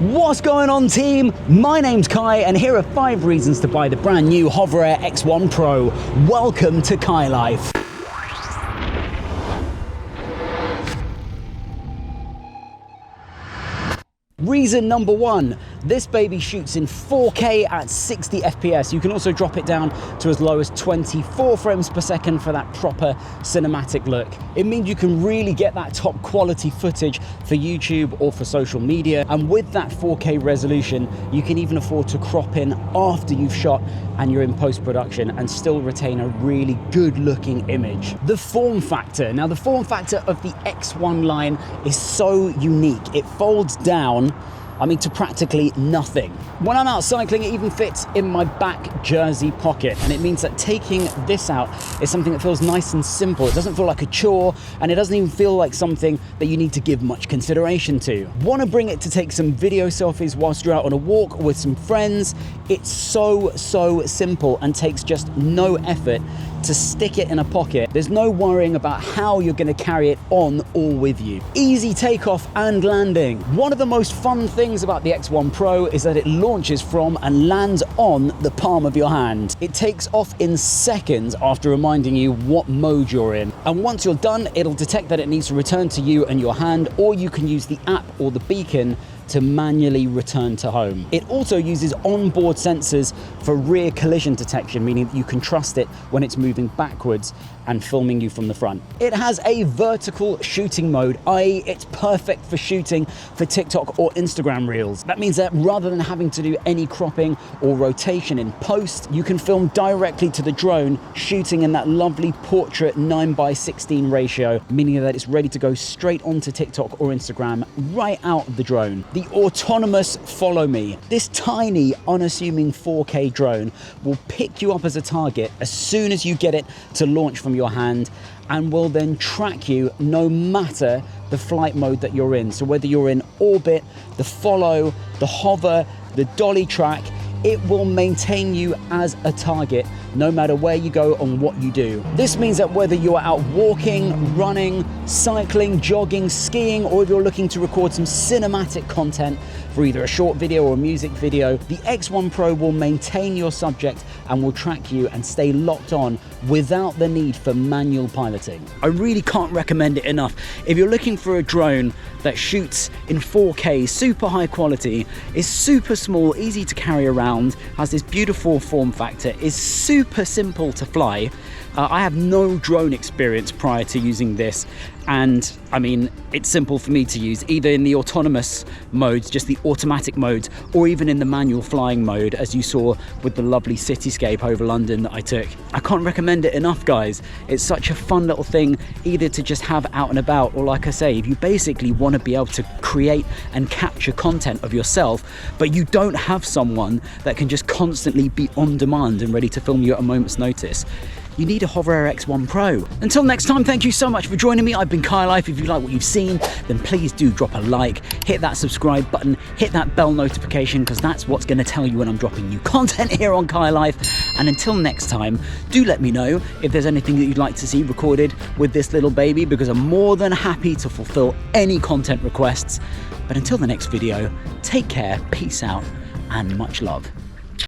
What's going on, team? My name's Kai and here are 5 reasons to buy the brand new Hoverair X1 Pro. Welcome to CaiLife. Reason number 1, this baby shoots in 4K at 60 FPS. You can also drop it down to as low as 24 frames per second for that proper cinematic look. It means you can really get that top quality footage for YouTube or for social media. And with that 4K resolution, you can even afford to crop in after you've shot and you're in post-production and still retain a really good looking image. The form factor. Now the form factor of the X1 line is so unique. It folds down to practically nothing. When I'm out cycling, it even fits in my back jersey pocket, and it means that taking this out is something that feels nice and simple. It doesn't feel like a chore, and it doesn't even feel like something that you need to give much consideration to. Want to bring it to take some video selfies whilst you're out on a walk with some friends? It's so simple and takes just no effort to stick it in a pocket. There's no worrying about how you're going to carry it on or with you. Easy takeoff and landing. One of the most fun things about the X1 Pro is that it launches from and lands on the palm of your hand. It takes off in seconds after reminding you what mode you're in. And once you're done, it'll detect that it needs to return to you and your hand, or you can use the app or the beacon to manually return to home. It also uses onboard sensors for rear collision detection, meaning that you can trust it when it's moving backwards and filming you from the front. It has a vertical shooting mode, i.e. it's perfect for shooting for TikTok or Instagram reels. That means that rather than having to do any cropping or rotation in post, you can film directly to the drone, shooting in that lovely portrait 9:16 ratio, meaning that it's ready to go straight onto TikTok or Instagram right out of the drone. The autonomous follow me. This tiny, unassuming 4K drone will pick you up as a target as soon as you get it to launch from your hand, and will then track you no matter the flight mode that you're in. So whether you're in orbit, the follow, the hover, the dolly track, it will maintain you as a target no matter where you go and what you do. This means that whether you're out walking, running, cycling, jogging, skiing, or if you're looking to record some cinematic content for either a short video or a music video, the X1 Pro will maintain your subject and will track you and stay locked on without the need for manual piloting. I really can't recommend it enough. If you're looking for a drone that shoots in 4K, super high quality, is super small, easy to carry around, has this beautiful form factor, is super simple to fly. I have no drone experience prior to using this, and it's simple for me to use either in the autonomous modes, just the automatic modes, or even in the manual flying mode, as you saw with the lovely cityscape over London that I took. I can't recommend it enough, guys. It's such a fun little thing either to just have out and about, or like I say, if you basically want to be able to create and capture content of yourself, but you don't have someone that can just constantly be on demand and ready to film you at a moment's notice, you need a Hoverair X1 Pro. Until next time, thank you so much for joining me. I've been CaiLife. If you like what you've seen, then please do drop a like, hit that subscribe button, hit that bell notification, because that's what's going to tell you when I'm dropping new content here on CaiLife. And until next time, do let me know if there's anything that you'd like to see recorded with this little baby, because I'm more than happy to fulfill any content requests. But until the next video, take care, peace out, and much love.